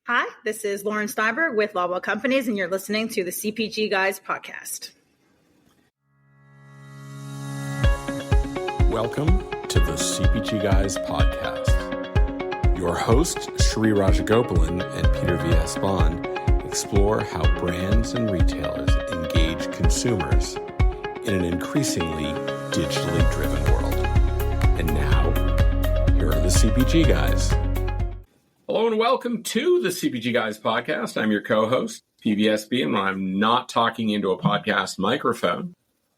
Hi, this is Lauren Steinberg with Loblaw Companies, and you're listening to the CPG Guys podcast. Welcome to the CPG Guys podcast. Your hosts, Shri Rajagopalan and Peter V.S. Bond, explore how brands and retailers engage consumers in an increasingly digitally driven world. And now, here are the CPG Guys. Hello and welcome to the CPG Guys podcast. I'm your co-host, PVSB, and I'm not talking into a podcast microphone.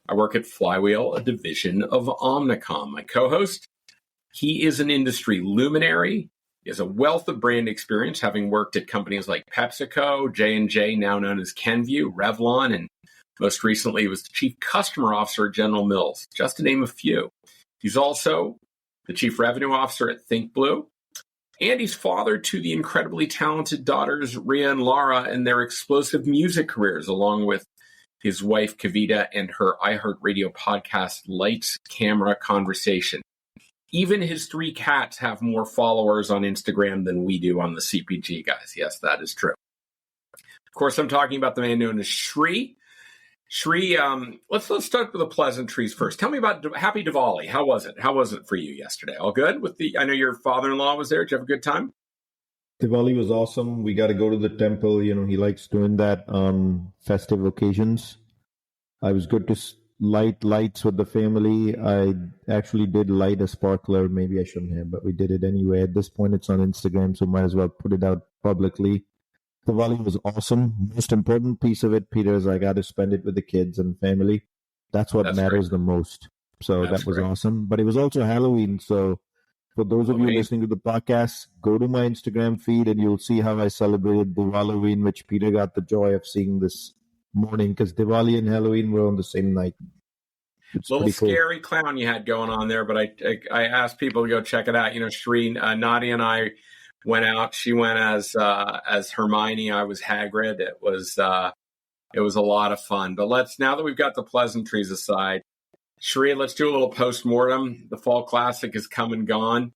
I work at Flywheel, a division of Omnicom. My co-host, he is an industry luminary. He has a wealth of brand experience, having worked at companies like PepsiCo, J&J, now known as Kenvue, Revlon, and most recently he was the Chief Customer Officer at General Mills, just to name a few. He's also the Chief Revenue Officer at ThinkBlue. And he's father to the incredibly talented daughters, Rhea and Lara, and their explosive music careers, along with his wife, Kavita, and her iHeartRadio podcast, Lights, Camera, Conversation. Even his 3 cats have more followers on Instagram than we do on the CPG Guys. Yes, that is true. Of course, I'm talking about the man known as Shri. Shri, let's start with the pleasantries first. Tell me about Happy Diwali. How was it? How was it for you yesterday? All good? I know your father-in-law was there. Did you have a good time? Diwali was awesome. We got to go to the temple. You know, he likes doing that on festive occasions. I was good to light lights with the family. I actually did light a sparkler. Maybe I shouldn't have, but we did it anyway. At this point, it's on Instagram, so might as well put it out publicly. Diwali was awesome. Most important piece of it, Peter, is I got to spend it with the kids and family. That's what matters the most. So that was awesome. But it was also Halloween. So for those of you listening to the podcast, go to my Instagram feed and you'll see how I celebrated Diwali, which Peter got the joy of seeing this morning because Diwali and Halloween were on the same night. It's little scary clown you had going on there, but I asked people to go check it out. You know, Shri, Nadia and I went out. She went as Hermione. I was Hagrid. It was a lot of fun. But now that we've got the pleasantries aside, Shri, let's do a little postmortem. The Fall Classic is come and gone.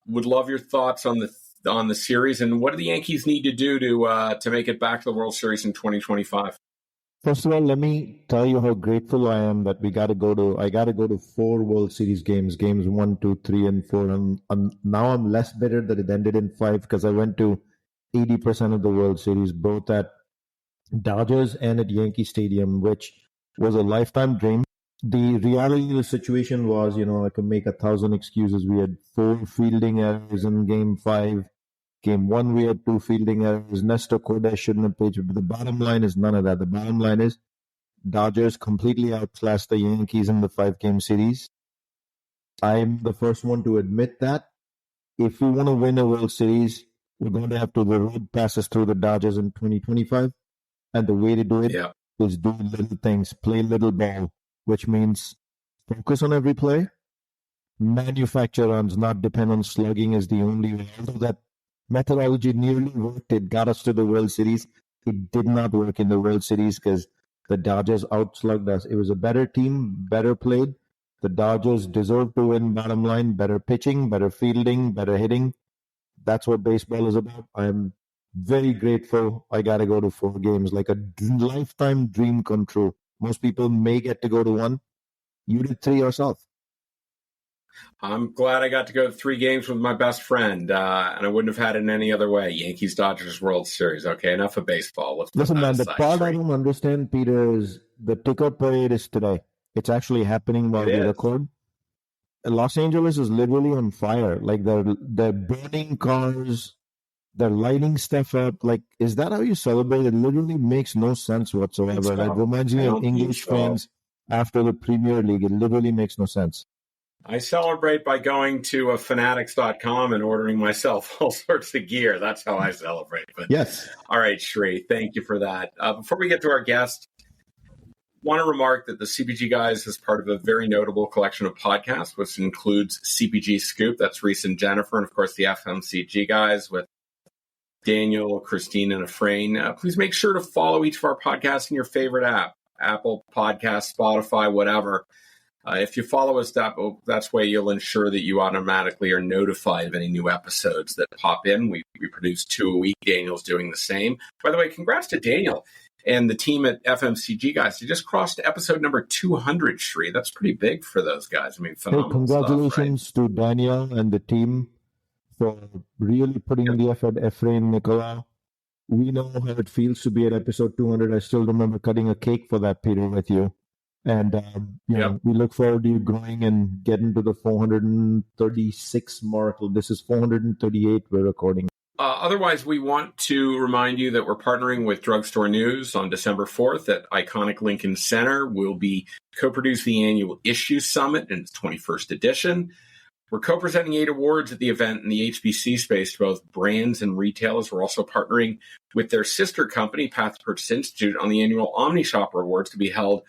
Would love your thoughts on the series, and what do the Yankees need to do to make it back to the World Series in 2025? First of all, let me tell you how grateful I am that I got to go to 4 World Series games 1, 2, 3, and 4. And now I'm less bitter that it ended in 5 because I went to 80% of the World Series, both at Dodgers and at Yankee Stadium, which was a lifetime dream. The reality of the situation was, I could make 1,000 excuses. We had 4 fielding errors in Game 5. Game 1, we had 2 fielding errors. Nestor Cordes shouldn't have played. But the bottom line is none of that. The bottom line is Dodgers completely outclassed the Yankees in the 5-game series. I'm the first one to admit that. If we want to win a World Series, we're going to have to the road passes through the Dodgers in 2025. And the way to do it is do little things, play little ball, which means focus on every play. Manufacture runs, not depend on slugging is the only way. Although that methodology nearly worked. It got us to the World Series. It did not work in the World Series because the Dodgers outslugged us. It was a better team, better played. The Dodgers deserved to win, bottom line. Better pitching, better fielding, better hitting. That's what baseball is about. I'm very grateful I got to go to 4 games, like a lifetime dream come true. Most people may get to go to 1. You did 3 yourself. I'm glad I got to go to 3 games with my best friend, and I wouldn't have had it in any other way. Yankees-Dodgers World Series. Okay, enough of baseball. Listen, man, the part I don't understand, Peter, is the ticker parade is today. It's actually happening while we record. Los Angeles is literally on fire. Like, they're burning cars. They're lighting stuff up. Like, is that how you celebrate? It literally makes no sense whatsoever. It reminds me of English fans after the Premier League. It literally makes no sense. I celebrate by going to fanatics.com and ordering myself all sorts of gear. That's how I celebrate. But yes. All right, Shri, thank you for that. Before we get to our guest, want to remark that the CPG Guys is part of a very notable collection of podcasts, which includes CPG Scoop, that's Reese and Jennifer, and of course the FMCG Guys with Daniel, Christine, and Efrain. Please make sure to follow each of our podcasts in your favorite app, Apple Podcasts, Spotify, whatever. If you follow us, that's why you'll ensure that you automatically are notified of any new episodes that pop in. We produce 2 a week. Daniel's doing the same. By the way, congrats to Daniel and the team at FMCG Guys. They just crossed episode number 200, Shri. That's pretty big for those guys. I mean, phenomenal congratulations stuff, right? to Daniel and the team for really putting in the effort. Ephraim, Nicola, we know how it feels to be at episode 200. I still remember cutting a cake for that, Peter, with you. And we look forward to you growing and getting to the 436 mark. This is 438 we're recording. Otherwise, we want to remind you that we're partnering with Drugstore News on December 4th at iconic Lincoln Center. We'll be co-producing the annual Issue Summit in its 21st edition. We're co-presenting 8 awards at the event in the HBC space to both brands and retailers. We're also partnering with their sister company, Path to Purchase Institute, on the annual OmniShopper Awards to be held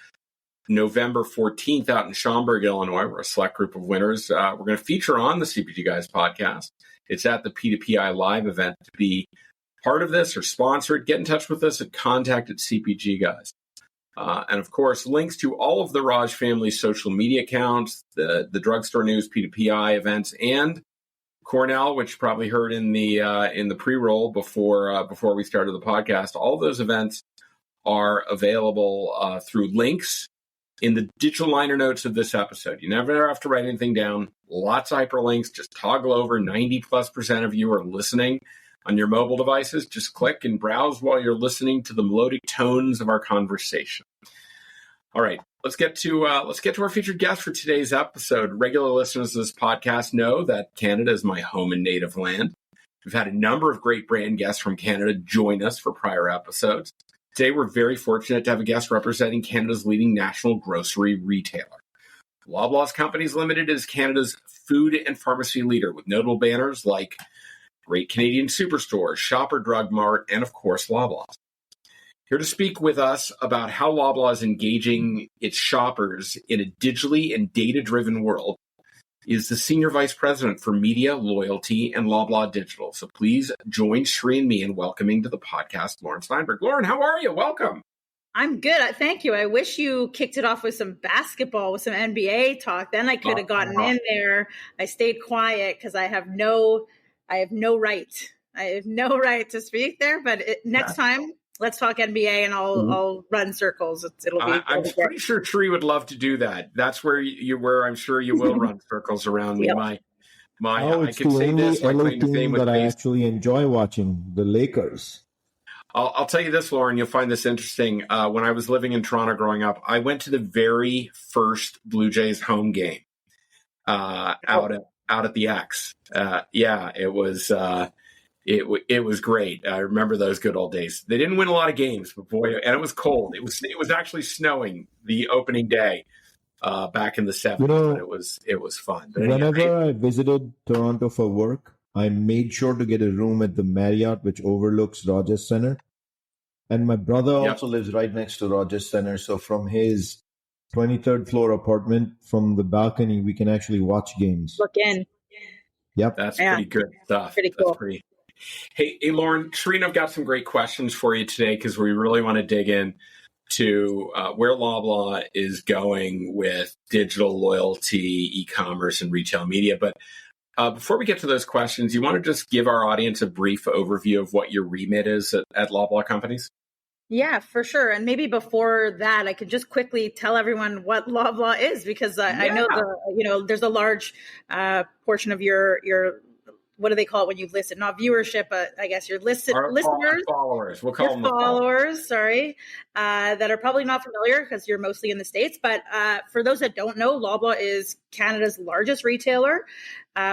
November 14th out in Schaumburg, Illinois. We're a select group of winners. We're going to feature on the CPG Guys podcast. It's at the P2PI Live event. To be part of this or sponsor it, get in touch with us at contact@CPG Guys. And of course, links to all of the Raj family's social media accounts, the Drugstore News, P2PI events, and Cornell, which you probably heard in the pre-roll before we started the podcast. All those events are available through links in the digital liner notes of this episode. You never have to write anything down. Lots of hyperlinks. Just toggle over. 90+% of you are listening on your mobile devices. Just click and browse while you're listening to the melodic tones of our conversation. All right, let's get to our featured guest for today's episode. Regular listeners to this podcast know that Canada is my home and native land. We've had a number of great brand guests from Canada join us for prior episodes. Today, we're very fortunate to have a guest representing Canada's leading national grocery retailer. Loblaw Companies Limited is Canada's food and pharmacy leader with notable banners like Great Canadian Superstore, Shopper Drug Mart, and of course, Loblaw. Here to speak with us about how Loblaw is engaging its shoppers in a digitally and data-driven world is the Senior Vice President for Media, Loyalty, and Loblaw Digital. So please join Shri and me in welcoming to the podcast, Lauren Steinberg. Lauren, how are you? Welcome. I'm good. Thank you. I wish you kicked it off with some basketball, with some NBA talk. Then I could have gotten in there. I stayed quiet because I have no right. I have no right to speak there. But next time, let's talk NBA, and I'll run circles. I'm pretty sure Shri would love to do that. That's where I'm sure you will run circles around me. Yep. I could say this. My LA team that I actually enjoy watching, the Lakers. I'll tell you this, Lauren, you'll find this interesting. When I was living in Toronto growing up, I went to the very first Blue Jays home game out at the X. It was great. I remember those good old days. They didn't win a lot of games, but boy, and it was cold. It was actually snowing the opening day back in the 70s, but it was fun. But whenever I visited Toronto for work, I made sure to get a room at the Marriott, which overlooks Rogers Center. And my brother also lives right next to Rogers Center. So from his 23rd floor apartment, from the balcony, we can actually watch games. Look in. Yep. That's pretty good stuff. Pretty cool. That's Hey, Lauren, Shri, I've got some great questions for you today because we really want to dig in to where Loblaw is going with digital loyalty, e-commerce, and retail media. But before we get to those questions, you want to just give our audience a brief overview of what your remit is at Loblaw Companies? Yeah, for sure. And maybe before that, I could just quickly tell everyone what Loblaw is, because I know there's a large portion of your what do they call it when you've listed? Not viewership, but I guess your listeners. Followers. We'll call them followers, that are probably not familiar because you're mostly in the States. But for those that don't know, Loblaw is Canada's largest retailer.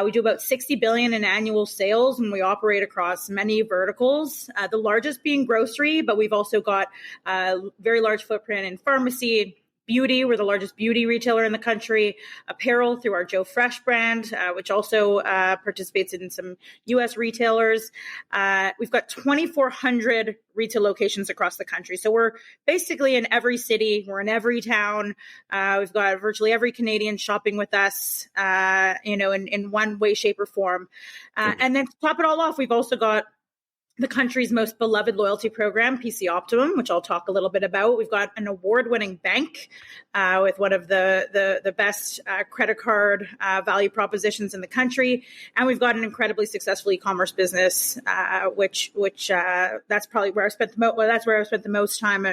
We do about $60 billion in annual sales, and we operate across many verticals, the largest being grocery, but we've also got a very large footprint in pharmacy, beauty. We're the largest beauty retailer in the country. Apparel through our Joe Fresh brand, which also participates in some U.S. retailers. We've got 2,400 retail locations across the country. So we're basically in every city. We're in every town. We've got virtually every Canadian shopping with us, in one way, shape, or form. And then to top it all off, we've also got the country's most beloved loyalty program, PC Optimum, which I'll talk a little bit about. We've got an award-winning bank with one of the best credit card value propositions in the country, and we've got an incredibly successful e-commerce business, which that's probably where I spent the most time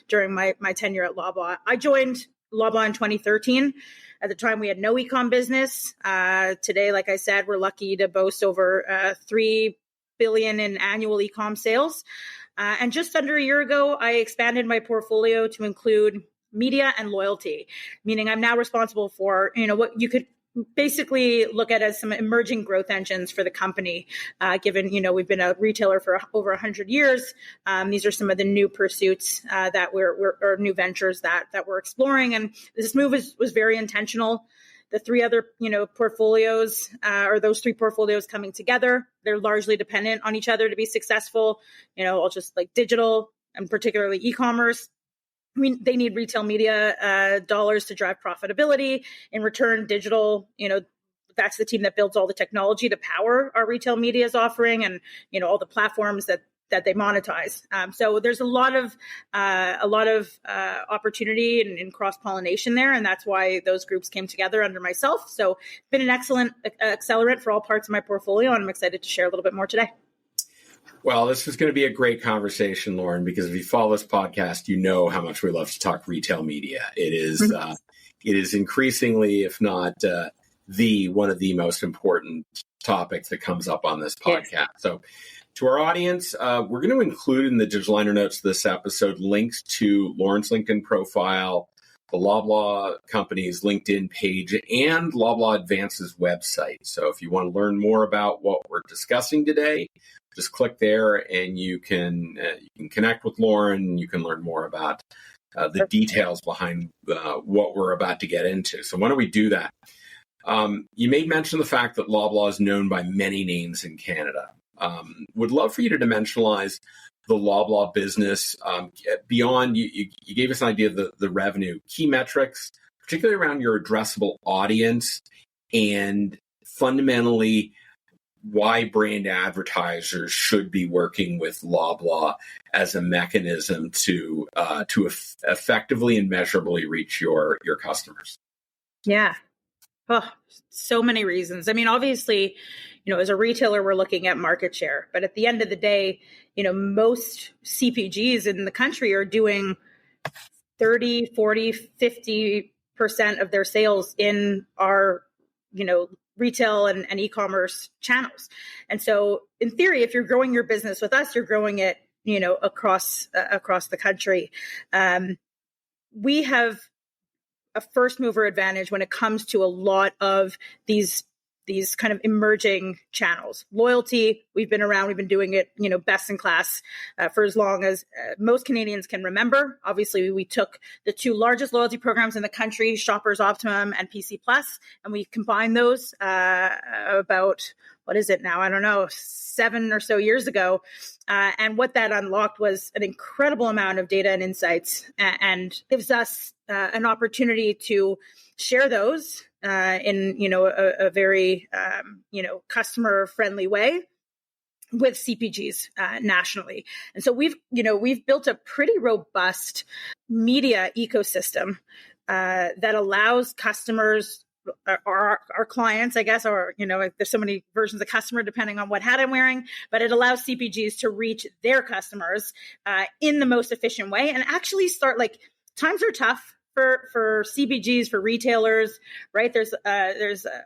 during my tenure at Loblaw. I joined Loblaw in 2013. At the time, we had no e-com business. Today, like I said, we're lucky to boast over $3 billion in annual e-com sales. And just under a year ago, I expanded my portfolio to include media and loyalty, meaning I'm now responsible for, what you could basically look at as some emerging growth engines for the company, given, we've been a retailer for over 100 years. These are some of the new pursuits that or new ventures that we're exploring. And this move was very intentional. The three other, portfolios, or those three portfolios coming together, they're largely dependent on each other to be successful. All just like digital and particularly e-commerce. They need retail media dollars to drive profitability. In return, digital, that's the team that builds all the technology to power our retail media's offering and, all the platforms that they monetize. So there's a lot of opportunity and cross-pollination there. And that's why those groups came together under myself. So it's been an excellent accelerant for all parts of my portfolio. And I'm excited to share a little bit more today. Well, this is going to be a great conversation, Lauren, because if you follow this podcast, you know how much we love to talk retail media. It is increasingly, if not one of the most important topics that comes up on this podcast. Yes. So to our audience, we're going to include in the digital liner notes of this episode links to Lauren's LinkedIn profile, the Loblaw Companies LinkedIn page, and Loblaw Advance's website. So if you want to learn more about what we're discussing today, just click there and you can connect with Lauren. You can learn more about the details behind what we're about to get into. So why don't we do that? You made mention of the fact that Loblaw is known by many names in Canada. Would love for you to dimensionalize the Loblaw business beyond, you gave us an idea of the revenue, key metrics, particularly around your addressable audience, and fundamentally why brand advertisers should be working with Loblaw as a mechanism to effectively and measurably reach your customers. Yeah. Oh, so many reasons. I mean, obviously, as a retailer, we're looking at market share. But at the end of the day, most CPGs in the country are doing 30, 40, 50% of their sales in our, retail and e-commerce channels. And so in theory, if you're growing your business with us, you're growing it, across the country. We have a first mover advantage when it comes to a lot of these kind of emerging channels. Loyalty, we've been around, we've been doing it, best in class for as long as most Canadians can remember. Obviously, we took the two largest loyalty programs in the country, Shoppers Optimum and PC Plus, and we combined those about, what is it now? I don't know, 7 or so years ago. And what that unlocked was an incredible amount of data and insights, and gives us an opportunity to share those in a very customer friendly way with CPGs nationally. And so we've built a pretty robust media ecosystem that allows customers, our clients, I guess, or there's so many versions of customer depending on what hat I'm wearing, but it allows CPGs to reach their customers in the most efficient way and actually start, times are tough for CPGs, for retailers, right? There's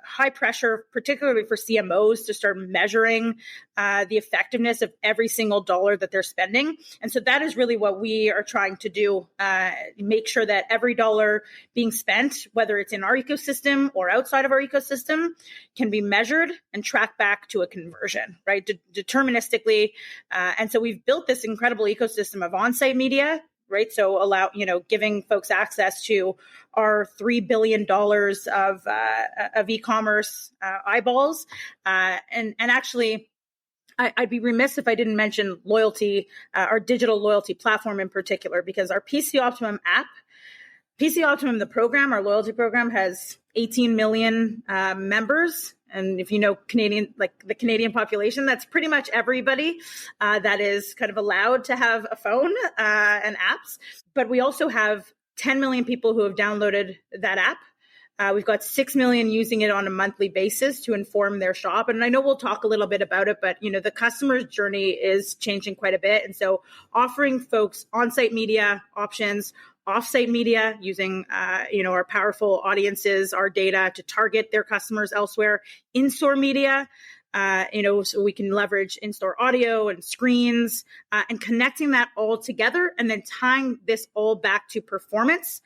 high pressure, particularly for CMOs, to start measuring the effectiveness of every single dollar that they're spending. And so that is really what we are trying to do, make sure that every dollar being spent, whether it's in our ecosystem or outside of our ecosystem, can be measured and tracked back to a conversion, right? Deterministically. And so we've built this incredible ecosystem of on-site media, right? So giving folks access to our $3 billion of e-commerce eyeballs. And actually, I'd be remiss if I didn't mention loyalty, our digital loyalty platform in particular, because our PC Optimum app, PC Optimum, the program, our loyalty program, has 18 million members. And if you know Canadian, like the Canadian population, that's pretty much everybody that is kind of allowed to have a phone and apps. But we also have 10 million people who have downloaded that app. We've got 6 million using it on a monthly basis to inform their shop. And I know we'll talk a little bit about it, but the customer's journey is changing quite a bit. And so offering folks on-site media options, off-site media using, our powerful audiences, our data to target their customers elsewhere, in-store media, so we can leverage in-store audio and screens and connecting that all together and then tying this all back to performance.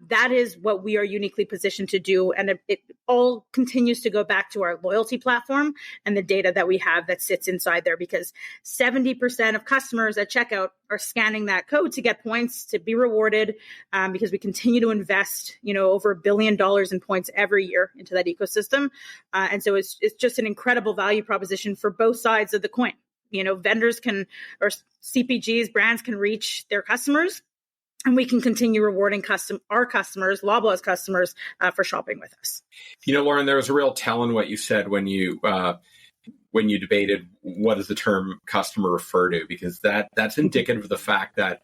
That is what we are uniquely positioned to do. And it all continues to go back to our loyalty platform and the data that we have that sits inside there, because 70% of customers at checkout are scanning that code to get points, to be rewarded, because we continue to invest, over $1 billion in points every year into that ecosystem. And so it's just an incredible value proposition for both sides of the coin. Vendors or CPGs, brands can reach their customers, and we can continue rewarding our customers, Loblaw's customers, for shopping with us. Lauren, there was a real tell in what you said when you debated what does the term customer refer to, because that's indicative of the fact that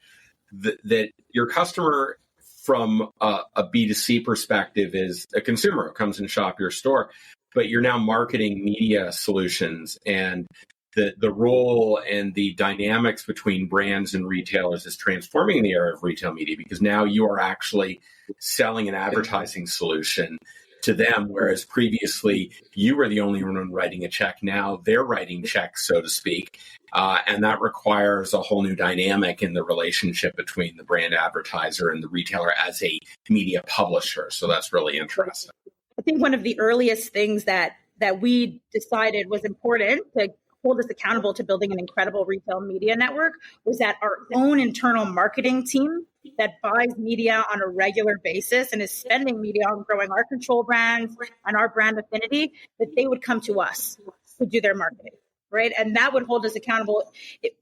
that your customer from a B2C perspective is a consumer who comes and shop your store, but you're now marketing media solutions, and the role and the dynamics between brands and retailers is transforming in the era of retail media, because now you are actually selling an advertising solution to them, whereas previously you were the only one writing a check. Now they're writing checks, so to speak, and that requires a whole new dynamic in the relationship between the brand advertiser and the retailer as a media publisher. So that's really interesting. I think one of the earliest things that we decided was important to hold us accountable to building an incredible retail media network was that our own internal marketing team that buys media on a regular basis and is spending media on growing our control brands and our brand affinity, that they would come to us to do their marketing, right? And that would hold us accountable.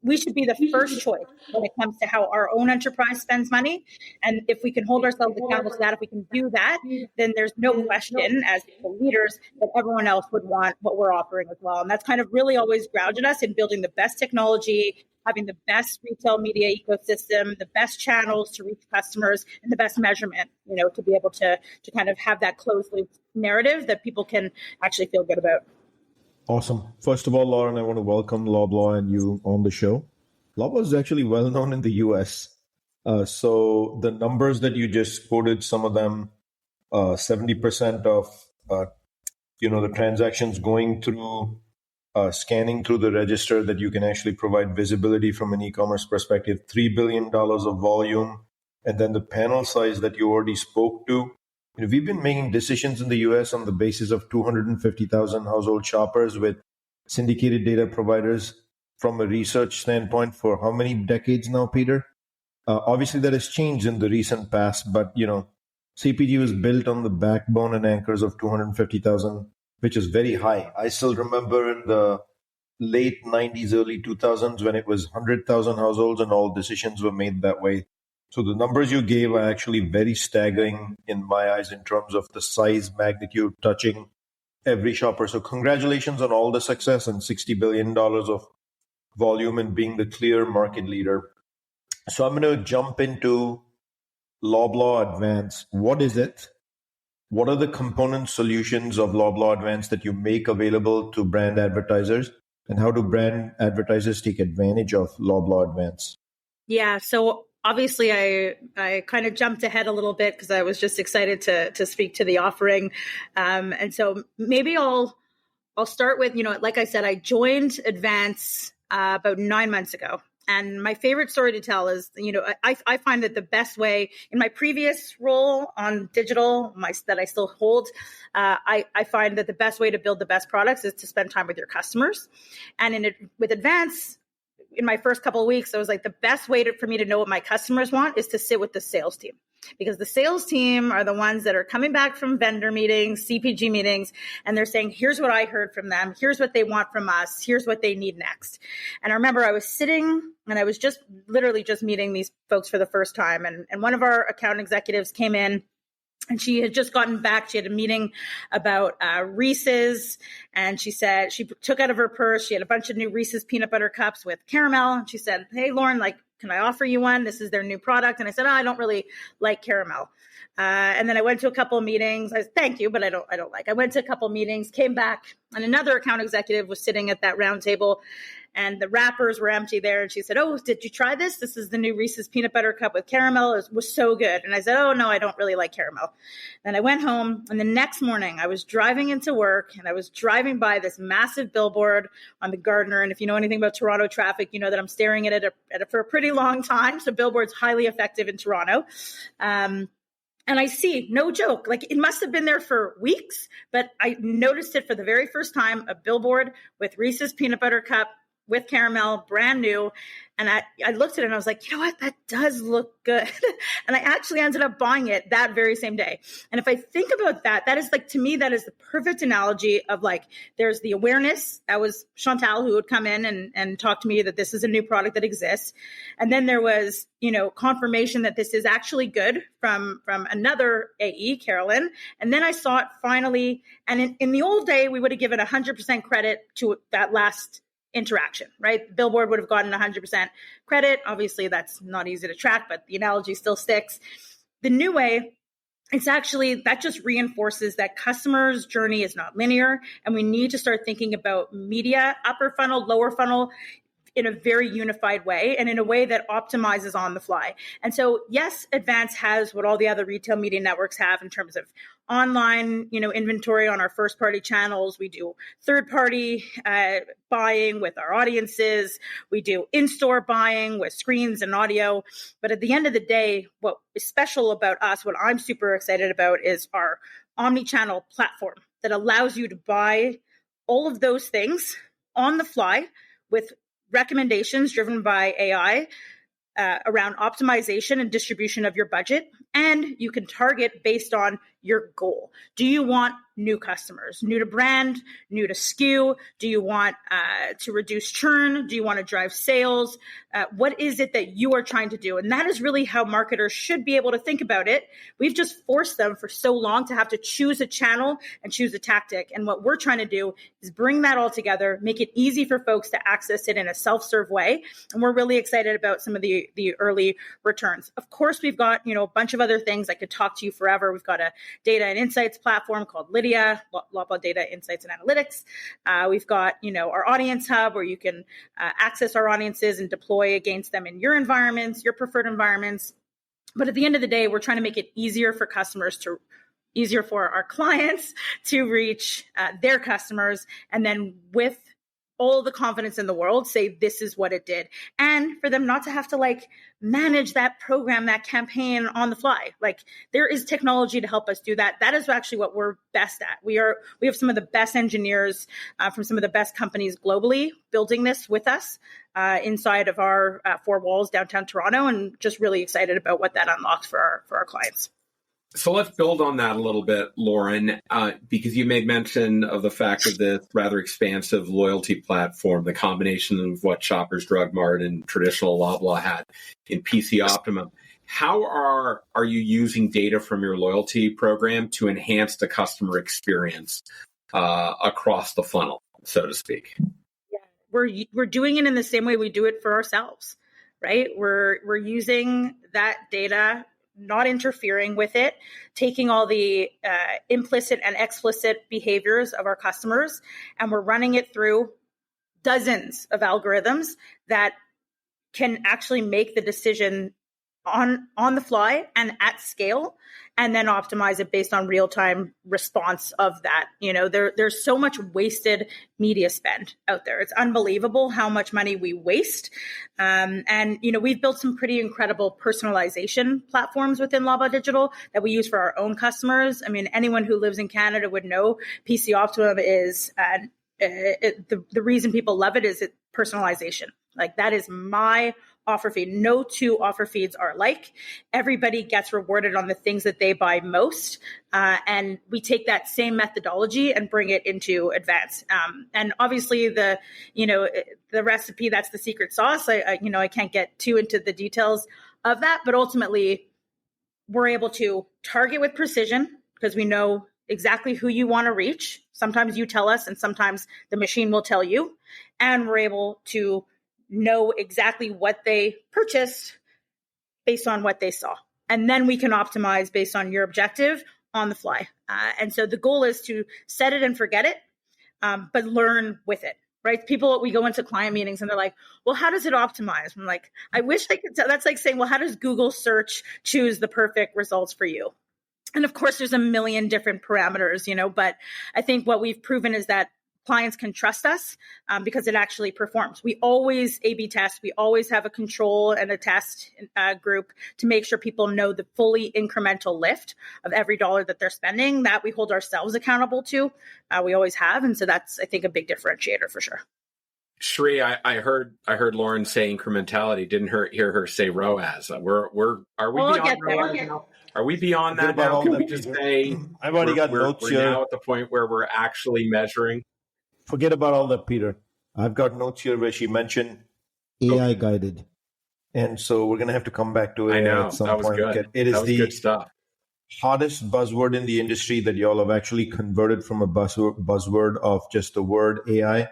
We should be the first choice when it comes to how our own enterprise spends money. And if we can hold ourselves accountable to that, if we can do that, then there's no question as the leaders that everyone else would want what we're offering as well. And that's kind of really always grounded us in building the best technology, having the best retail media ecosystem, the best channels to reach customers, and the best measurement, to be able to kind of have that closed loop narrative that people can actually feel good about. Awesome. First of all, Lauren, I want to welcome Loblaw and you on the show. Loblaw is actually well known in the US. So the numbers that you just quoted, some of them, 70% of the transactions going through scanning through the register, that you can actually provide visibility from an e-commerce perspective, $3 billion of volume, and then the panel size that you already spoke to. We've been making decisions in the US on the basis of 250,000 household shoppers with syndicated data providers from a research standpoint for how many decades now, Peter? Obviously, that has changed in the recent past, but, CPG was built on the backbone and anchors of 250,000, which is very high. I still remember in the late 90s, early 2000s, when it was 100,000 households and all decisions were made that way. So the numbers you gave are actually very staggering in my eyes in terms of the size, magnitude, touching every shopper. So congratulations on all the success and $60 billion of volume and being the clear market leader. So I'm going to jump into Loblaw Advance. What is it? What are the component solutions of Loblaw Advance that you make available to brand advertisers? And how do brand advertisers take advantage of Loblaw Advance? Yeah, so obviously, I kind of jumped ahead a little bit because I was just excited to speak to the offering. And so maybe I'll start with, like I said, I joined Advance about 9 months ago. And my favorite story to tell is, I find that the best way in my previous role on digital that I still hold, I find that the best way to build the best products is to spend time with your customers. And with Advance, in my first couple of weeks, I was like, the best way for me to know what my customers want is to sit with the sales team, because the sales team are the ones that are coming back from vendor meetings, CPG meetings, and they're saying, here's what I heard from them. Here's what they want from us. Here's what they need next. And I remember I was sitting and I was literally just meeting these folks for the first time. And one of our account executives came in And she had just gotten back. She had a meeting about Reese's, and she said she took out of her purse, she had a bunch of new Reese's peanut butter cups with caramel. And she said, "Hey, Lauren, like, can I offer you one? This is their new product." And I said, "Oh, I don't really like caramel." And then I went to a couple of meetings. I said, "Thank you, but I don't like." I went to a couple of meetings, came back, and another account executive was sitting at that round table, and the wrappers were empty there. And she said, "Oh, did you try this? This is the new Reese's peanut butter cup with caramel. It was so good." And I said, "Oh, no, I don't really like caramel." Then I went home, and the next morning I was driving into work, and I was driving by this massive billboard on the Gardiner. And if you know anything about Toronto traffic, you know that I'm staring at it for a pretty long time. So billboard's highly effective in Toronto. And I see, no joke, like it must have been there for weeks, but I noticed it for the very first time, a billboard with Reese's peanut butter cup with caramel, brand new. And I looked at it and I was like, you know what, that does look good. And I actually ended up buying it that very same day. And if I think about that, that is like, to me, that is the perfect analogy of like, there's the awareness. That was Chantal who would come in and talk to me that this is a new product that exists. And then there was, confirmation that this is actually good from another AE, Carolyn. And then I saw it finally. And in the old day, we would have given 100% credit to that last interaction, right? Billboard would have gotten 100% credit. Obviously, that's not easy to track, but the analogy still sticks. The new way, it's actually, that just reinforces that customers' journey is not linear, and we need to start thinking about media, upper funnel, lower funnel, in a very unified way and in a way that optimizes on the fly. And so, yes, Advance has what all the other retail media networks have in terms of online, inventory on our first party channels. We do third party buying with our audiences. We do in-store buying with screens and audio. But at the end of the day, what is special about us, what I'm super excited about, is our omni-channel platform that allows you to buy all of those things on the fly with recommendations driven by AI around optimization and distribution of your budget. And you can target based on your goal. Do you want new customers, new to brand, new to SKU? Do you want to reduce churn? Do you want to drive sales? What is it that you are trying to do? And that is really how marketers should be able to think about it. We've just forced them for so long to have to choose a channel and choose a tactic. And what we're trying to do is bring that all together, make it easy for folks to access it in a self-serve way. And we're really excited about some of the early returns. Of course, we've got, a bunch of other things. I could talk to you forever. We've got a data and insights platform called Lydia, Loblaw Data Insights and Analytics. We've got, our audience hub where you can access our audiences and deploy against them in your environments, your preferred environments. But at the end of the day, we're trying to make it easier for our clients to reach their customers. And then with all the confidence in the world, say this is what it did. And for them not to have to manage that program, that campaign on the fly. There is technology to help us do that. That is actually what we're best at. We have some of the best engineers from some of the best companies globally building this with us inside of our four walls downtown Toronto, and just really excited about what that unlocks for our clients. So let's build on that a little bit, Lauren, because you made mention of the fact of this rather expansive loyalty platform, the combination of what Shoppers Drug Mart and traditional Loblaw had in PC Optimum. How are you using data from your loyalty program to enhance the customer experience across the funnel, so to speak? Yeah, we're doing it in the same way we do it for ourselves, right? We're using that data, not interfering with it, taking all the implicit and explicit behaviors of our customers, and we're running it through dozens of algorithms that can actually make the decision on the fly and at scale, and then optimize it based on real-time response of that. There's so much wasted media spend out there. It's unbelievable how much money we waste. And we've built some pretty incredible personalization platforms within Loblaw Digital that we use for our own customers. I mean, anyone who lives in Canada would know PC Optimum is the reason people love it is personalization. That is my offer feed. No two offer feeds are alike. Everybody gets rewarded on the things that they buy most. And we take that same methodology and bring it into Advance. And obviously the recipe, that's the secret sauce. I can't get too into the details of that, but ultimately we're able to target with precision because we know exactly who you want to reach. Sometimes you tell us, and sometimes the machine will tell you. And we're able to know exactly what they purchased based on what they saw. And then we can optimize based on your objective on the fly. And so the goal is to set it and forget it, but learn with it, right? People, we go into client meetings and they're like, well, how does it optimize? I'm like, I wish I could tell. That's like saying, well, how does Google search choose the perfect results for you? And of course, there's a million different parameters, but I think what we've proven is that clients can trust us because it actually performs. We always A/B test. We always have a control and a test group to make sure people know the fully incremental lift of every dollar that they're spending. That we hold ourselves accountable to. We always have, and so that's, I think, a big differentiator for sure. Shri, I heard Lauren say incrementality. Didn't hear her say ROAS. Are we beyond ROAS now? Are we beyond that now? Can we just say I've already got notes we're here. Now at the point where we're actually measuring? Forget about all that, Peter. I've got notes here where she mentioned AI guided. And so we're going to have to come back to it at some point. Good. It is the good stuff. Hottest buzzword in the industry that y'all have actually converted from a buzzword of just the word AI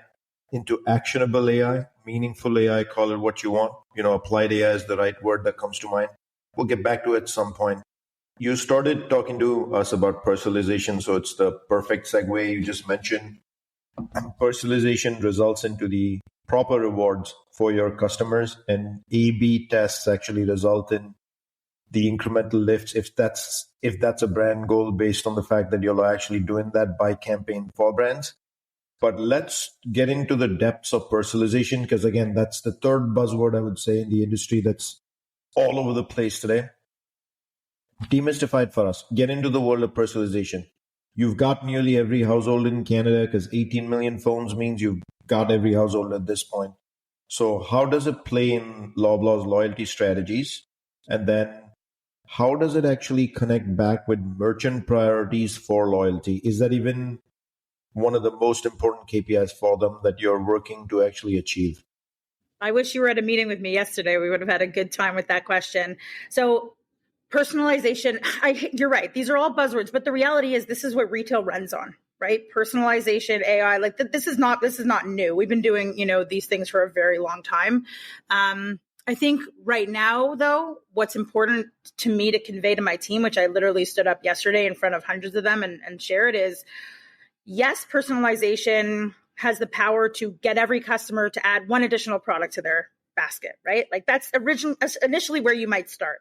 into actionable AI, meaningful AI, call it what you want. Applied AI is the right word that comes to mind. We'll get back to it at some point. You started talking to us about personalization, so it's the perfect segue. You just mentioned personalization results into the proper rewards for your customers, and A/B tests actually result in the incremental lifts if that's a brand goal based on the fact that you're actually doing that by campaign for brands. But let's get into the depths of personalization, because again, that's the third buzzword I would say in the industry that's all over the place today. Demystify it for us. Get into the world of personalization. You've got nearly every household in Canada, because 18 million phones means you've got every household at this point. So how does it play in Loblaw's loyalty strategies? And then how does it actually connect back with merchant priorities for loyalty? Is that even one of the most important KPIs for them that you're working to actually achieve? I wish you were at a meeting with me yesterday. We would have had a good time with that question. So personalization, you're right. These are all buzzwords, but the reality is this is what retail runs on, right? Personalization, AI, this is not new. We've been doing, these things for a very long time. I think right now, though, what's important to me to convey to my team, which I literally stood up yesterday in front of hundreds of them and shared, is yes, personalization has the power to get every customer to add one additional product to their basket, right? That's initially where you might start.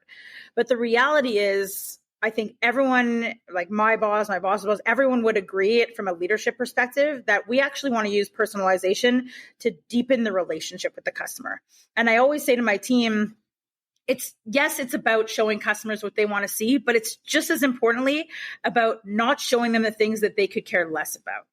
But the reality is, I think everyone, like my boss's boss, everyone would agree from a leadership perspective that we actually want to use personalization to deepen the relationship with the customer. And I always say to my team, it's about showing customers what they want to see, but it's just as importantly about not showing them the things that they could care less about,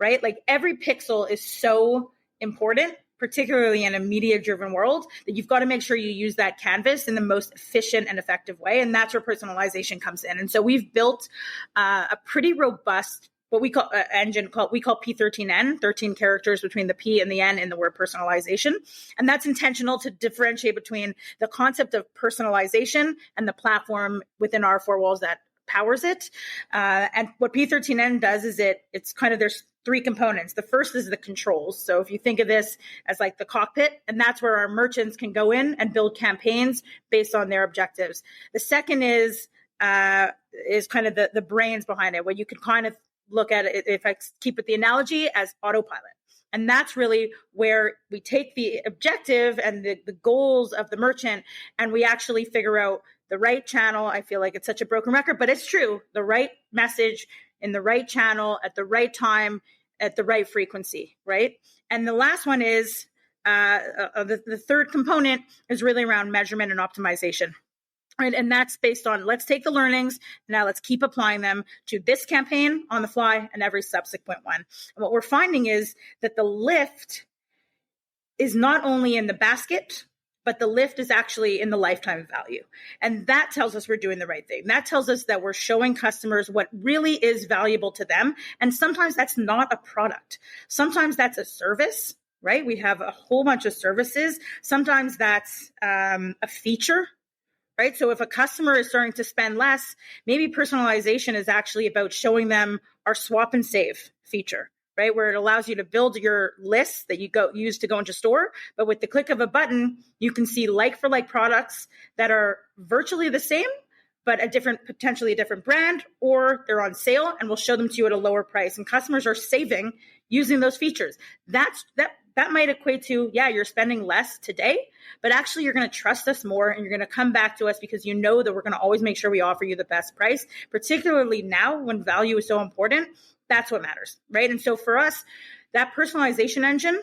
right? Every pixel is so important, particularly in a media-driven world, that you've got to make sure you use that canvas in the most efficient and effective way. And that's where personalization comes in. And so we've built a pretty robust, what we call engine, we call P13N, 13 characters between the P and the N in the word personalization. And that's intentional to differentiate between the concept of personalization and the platform within our four walls that powers it. And what P13N does is it's kind of, there's three components. The first is the controls. So if you think of this as the cockpit, and that's where our merchants can go in and build campaigns based on their objectives. The second is kind of the brains behind it, where you can kind of look at it, if I keep with the analogy, as autopilot. And that's really where we take the objective and the goals of the merchant, and we actually figure out the right channel. I feel like it's such a broken record, but it's true. The right message in the right channel at the right time, at the right frequency, right? And the last one is, the third component is really around measurement and optimization. Right. And that's based on, let's take the learnings. Now let's keep applying them to this campaign on the fly and every subsequent one. And what we're finding is that the lift is not only in the basket, but the lift is actually in the lifetime value. And that tells us we're doing the right thing. That tells us that we're showing customers what really is valuable to them. And sometimes that's not a product. Sometimes that's a service, right? We have a whole bunch of services. Sometimes that's a feature, right? So if a customer is starting to spend less, maybe personalization is actually about showing them our swap and save feature, right? Where it allows you to build your list that you use to go into store. But with the click of a button, you can see like for like products that are virtually the same, but potentially a different brand, or they're on sale, and we'll show them to you at a lower price. And customers are saving using those features. That might equate to, yeah, you're spending less today, but actually you're going to trust us more, and you're going to come back to us because you know that we're going to always make sure we offer you the best price, particularly now when value is so important. That's what matters, right? And so for us, that personalization engine,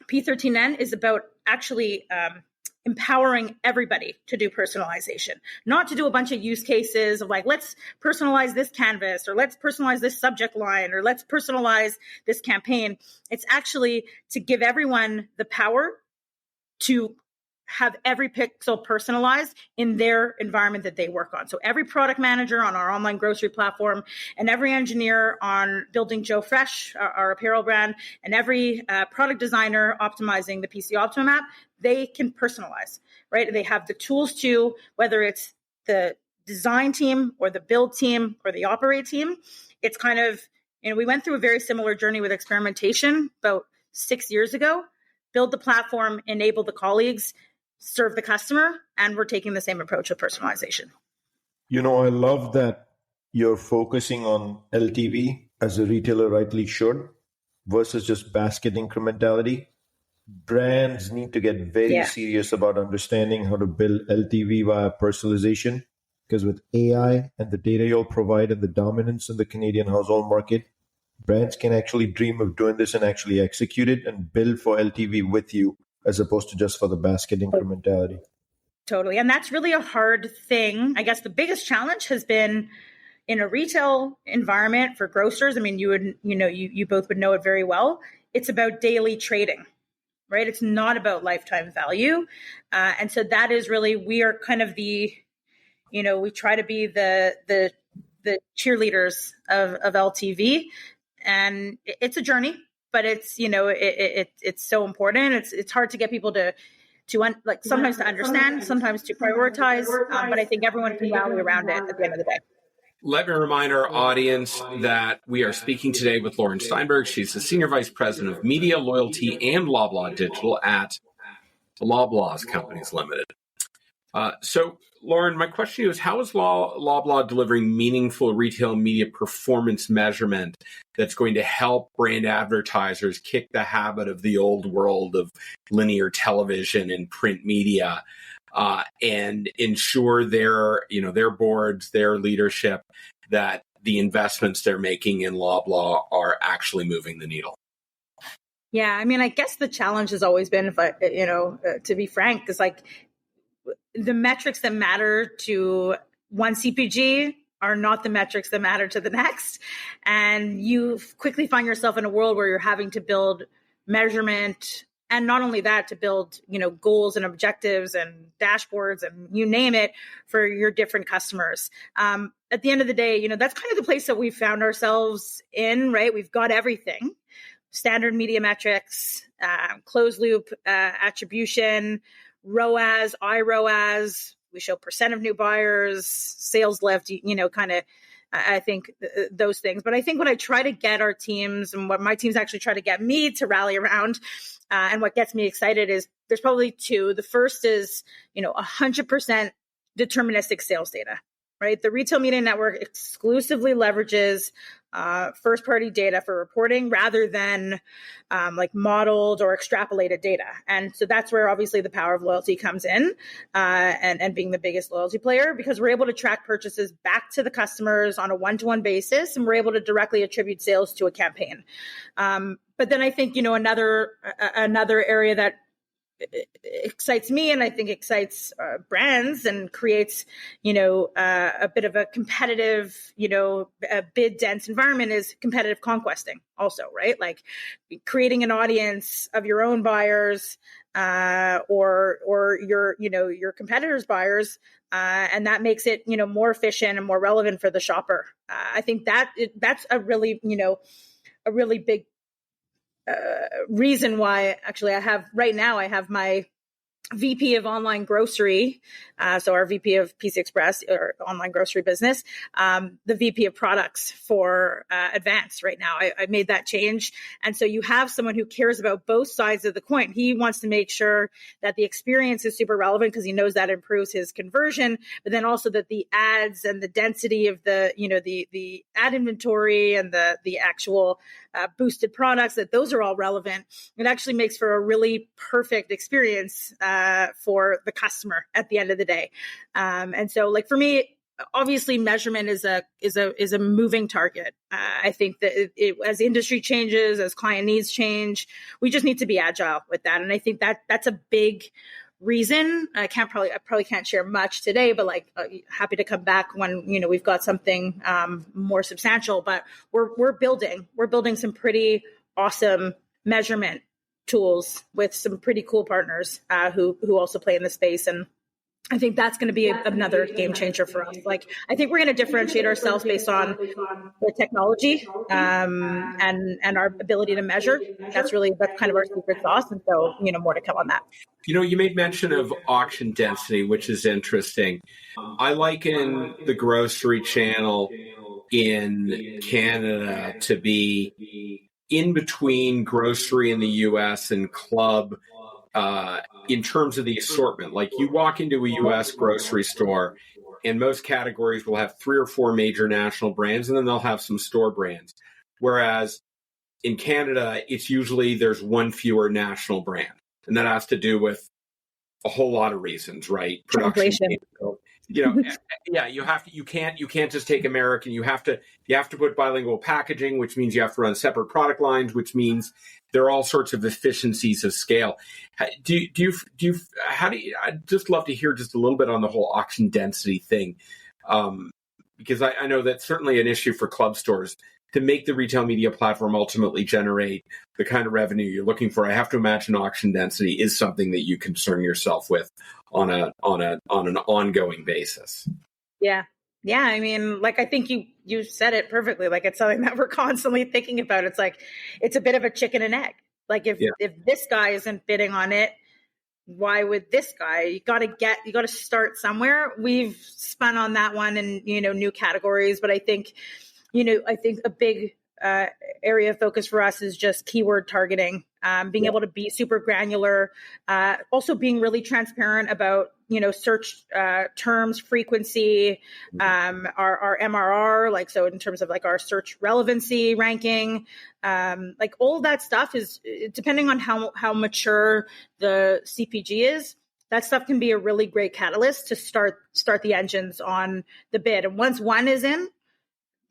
P13N, is about actually empowering everybody to do personalization, not to do a bunch of use cases of like, let's personalize this canvas, or let's personalize this subject line, or let's personalize this campaign. It's actually to give everyone the power to have every pixel personalized in their environment that they work on. So every product manager on our online grocery platform, and every engineer on building Joe Fresh, our apparel brand, and every product designer optimizing the PC Optimum app, they can personalize, right? They have the tools to, whether it's the design team or the build team or the operate team. It's kind of, we went through a very similar journey with experimentation about 6 years ago. Build the platform, enable the colleagues, serve the customer, and we're taking the same approach with personalization. I love that you're focusing on LTV, as a retailer rightly should, versus just basket incrementality. Brands need to get very serious about understanding how to build LTV via personalization, because with AI and the data you'll provide and the dominance in the Canadian household market, brands can actually dream of doing this and actually execute it and build for LTV with you, as opposed to just for the basket incrementality. Totally. And that's really a hard thing. I guess the biggest challenge has been in a retail environment for grocers. I mean, you both would know it very well. It's about daily trading, right? It's not about lifetime value. And so that is really, we are kind of we try to be the cheerleaders of LTV, and it's a journey. But it's, it's so important. It's hard to get people to sometimes to understand, sometimes to prioritize. But I think everyone can rally around it at the end of the day. Let me remind our audience that we are speaking today with Lauren Steinberg. She's the Senior Vice President of Media, Loyalty, and Loblaw Digital at Loblaw Companies Limited. So, Lauren, my question to you is, how is Loblaw delivering meaningful retail media performance measurement that's going to help brand advertisers kick the habit of the old world of linear television and print media, and ensure their boards, their leadership, that the investments they're making in Loblaw are actually moving the needle? Yeah, I mean, I guess the challenge has always been, to be frank, is like, the metrics that matter to one CPG are not the metrics that matter to the next. And you quickly find yourself in a world where you're having to build measurement, and not only that, to build, goals and objectives and dashboards and you name it for your different customers. At the end of the day, that's kind of the place that we've found ourselves in, right? We've got everything: standard media metrics, closed loop attribution, ROAS, iROAS. We show percent of new buyers, sales lift, I think those things. But I think what I try to get our teams, and what my teams actually try to get me to rally around, and what gets me excited, is there's probably two. The first is, 100% deterministic sales data, right? The Retail Media Network exclusively leverages first-party data for reporting rather than modeled or extrapolated data. And so that's where obviously the power of loyalty comes in, and being the biggest loyalty player, because we're able to track purchases back to the customers on a one-to-one basis, and we're able to directly attribute sales to a campaign. But then I think, another area that excites me, and I think excites brands, and creates, a bit of a competitive, a bid dense environment, is competitive conquesting also, right? Like creating an audience of your own buyers, or your competitors' buyers, and that makes it, more efficient and more relevant for the shopper. I think that's a really big reason why actually I have my VP of online grocery, so our VP of PC Express or online grocery business, the VP of products for Advance right now. I made that change. And so you have someone who cares about both sides of the coin. He wants to make sure that the experience is super relevant because he knows that improves his conversion, but then also that the ads and the density of the, the ad inventory and the actual boosted products, that those are all relevant. It actually makes for a really perfect experience for the customer at the end of the day. And so, like, for me, obviously measurement is a moving target. I think that as industry changes, as client needs change, we just need to be agile with that. And I think that that's a big reason. I probably can't share much today, but happy to come back when we've got something more substantial. But we're building some pretty awesome measurement tools with some pretty cool partners who also play in the space. And I think that's going to be another game changer for us. Like, I think we're going to differentiate ourselves based on the technology and our ability to measure. That's kind of our secret sauce. And so, more to come on that. You made mention of auction density, which is interesting. I liken the grocery channel in Canada to be in between grocery in the US and club in terms of the assortment. Like, you walk into a US grocery store and most categories will have 3 or 4 major national brands, and then they'll have some store brands. Whereas in Canada, it's usually there's one fewer national brand. And that has to do with a whole lot of reasons, right? Production. Yeah, you can't just take American. You have to put bilingual packaging, which means you have to run separate product lines, which means there are all sorts of efficiencies of scale. I'd just love to hear just a little bit on the whole auction density thing, because I know that's certainly an issue for club stores to make the retail media platform ultimately generate the kind of revenue you're looking for. I have to imagine auction density is something that you concern yourself with on an ongoing basis. Yeah. I mean, I think you said it perfectly. Like, it's something that we're constantly thinking about. It's like, it's a bit of a chicken and egg. Like, if this guy isn't bidding on it, why would this guy? You got to start somewhere. We've spun on that one in, new categories, but I think a big area of focus for us is just keyword targeting, being able to be super granular, also being really transparent about, search terms, frequency, our MRR, so in terms of our search relevancy ranking, all of that stuff is, depending on how mature the CPG is, that stuff can be a really great catalyst to start the engines on the bid. And once one is in,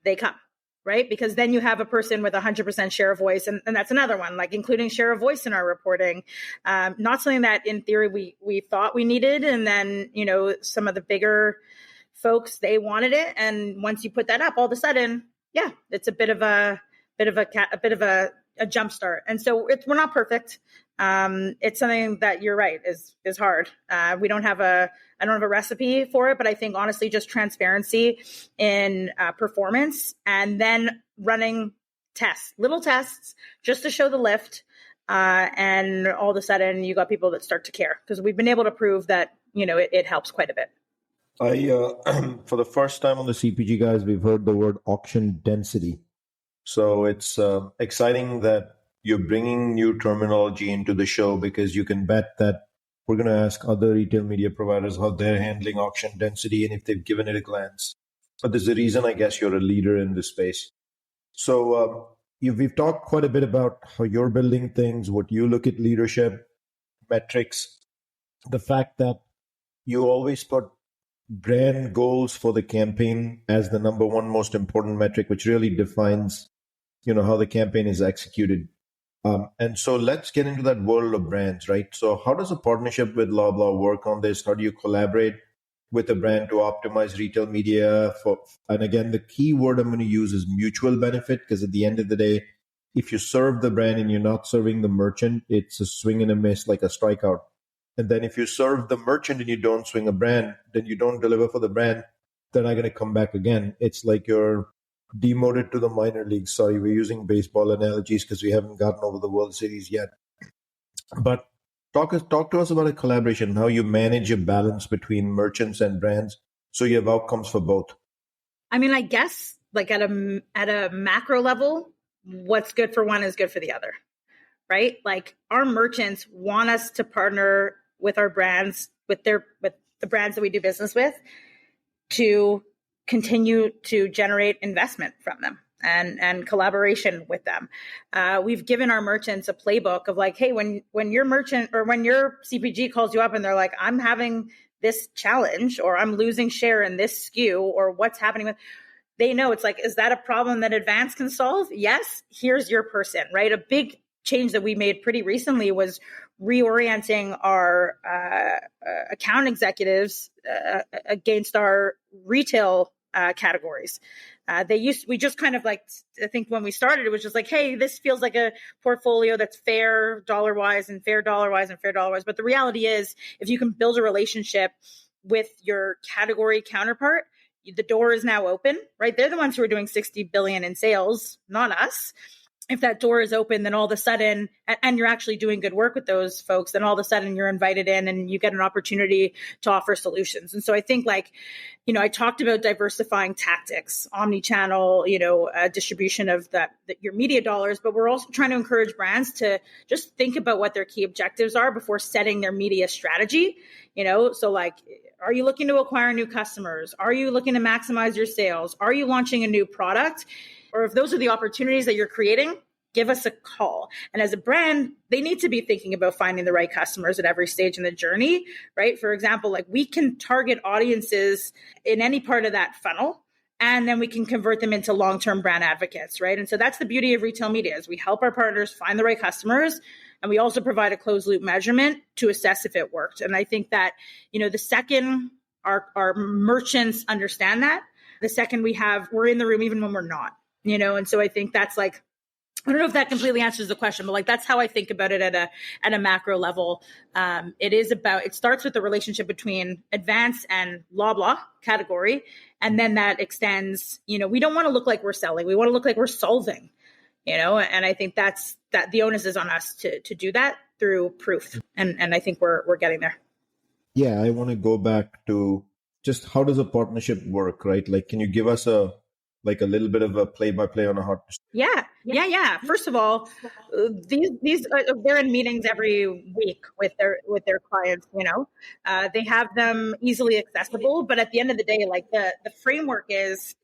they come, right? Because then you have a person with 100% share of voice. And that's another one, including share of voice in our reporting. Not something that in theory we thought we needed. And then, some of the bigger folks, they wanted it. And once you put that up, all of a sudden, it's a bit of a jump start. And so we're not perfect. It's something that, you're right, is hard. I don't have a recipe for it, but I think honestly, just transparency in performance, and then running little tests just to show the lift. And all of a sudden you got people that start to care, because we've been able to prove that, it helps quite a bit. For the first time on the CPG Guys, we've heard the word auction density. So it's exciting that you're bringing new terminology into the show, because you can bet that we're going to ask other retail media providers how they're handling auction density and if they've given it a glance. But there's a reason, I guess, you're a leader in this space. So we've talked quite a bit about how you're building things, what you look at leadership, metrics, the fact that you always put brand goals for the campaign as the number one most important metric, which really defines, how the campaign is executed. And so let's get into that world of brands, right? So how does a partnership with Loblaw work on this? How do you collaborate with a brand to optimize retail media? And again, the key word I'm going to use is mutual benefit, because at the end of the day, if you serve the brand and you're not serving the merchant, it's a swing and a miss, like a strikeout. And then if you serve the merchant and you don't swing a brand, then you don't deliver for the brand, they're not going to come back again. It's like you're demoted to the minor leagues. Sorry, we're using baseball analogies because we haven't gotten over the World Series yet. But Talk to us about a collaboration, how you manage a balance between merchants and brands so you have outcomes for both. I mean, I guess like at a macro level, what's good for one is good for the other, right? Like our merchants want us to partner with our brands, with the brands that we do business with, to continue to generate investment from them and collaboration with them. We've given our merchants a playbook of like, hey, when your merchant or when your CPG calls you up and they're like, I'm having this challenge or I'm losing share in this SKU or what's happening with, they know it's like, is that a problem that Advance can solve? Yes, here's your person, right? A big change that we made pretty recently was reorienting our account executives against our retail categories. We just kind of like, I think when we started, it was just like, hey, this feels like a portfolio that's fair dollar-wise and fair dollar-wise and fair dollar-wise. But the reality is, if you can build a relationship with your category counterpart, the door is now open, right? They're the ones who are doing 60 billion in sales, not us. If that door is open, then all of a sudden, and you're actually doing good work with those folks, then all of a sudden you're invited in and you get an opportunity to offer solutions. And so I think like, I talked about diversifying tactics, omni-channel, distribution of your media dollars, but we're also trying to encourage brands to just think about what their key objectives are before setting their media strategy. So like, are you looking to acquire new customers? Are you looking to maximize your sales? Are you launching a new product? Or if those are the opportunities that you're creating, give us a call. And as a brand, they need to be thinking about finding the right customers at every stage in the journey, right? For example, like we can target audiences in any part of that funnel, and then we can convert them into long-term brand advocates, right? And so that's the beauty of retail media is we help our partners find the right customers, and we also provide a closed loop measurement to assess if it worked. And I think that, the second our merchants understand that, the second we're in the room even when we're not. And so I think that's like, I don't know if that completely answers the question, but like, that's how I think about it at a macro level. It starts with the relationship between Advance and Loblaw category. And then that extends, we don't want to look like we're selling. We want to look like we're solving, and I think that the onus is on us to do that through proof. And I think we're getting there. Yeah. I want to go back to just how does a partnership work, right? Like, can you give us a little bit of a play-by-play on how to... Yeah. First of all, these they're in meetings every week with their clients. They have them easily accessible, but at the end of the day, like the framework is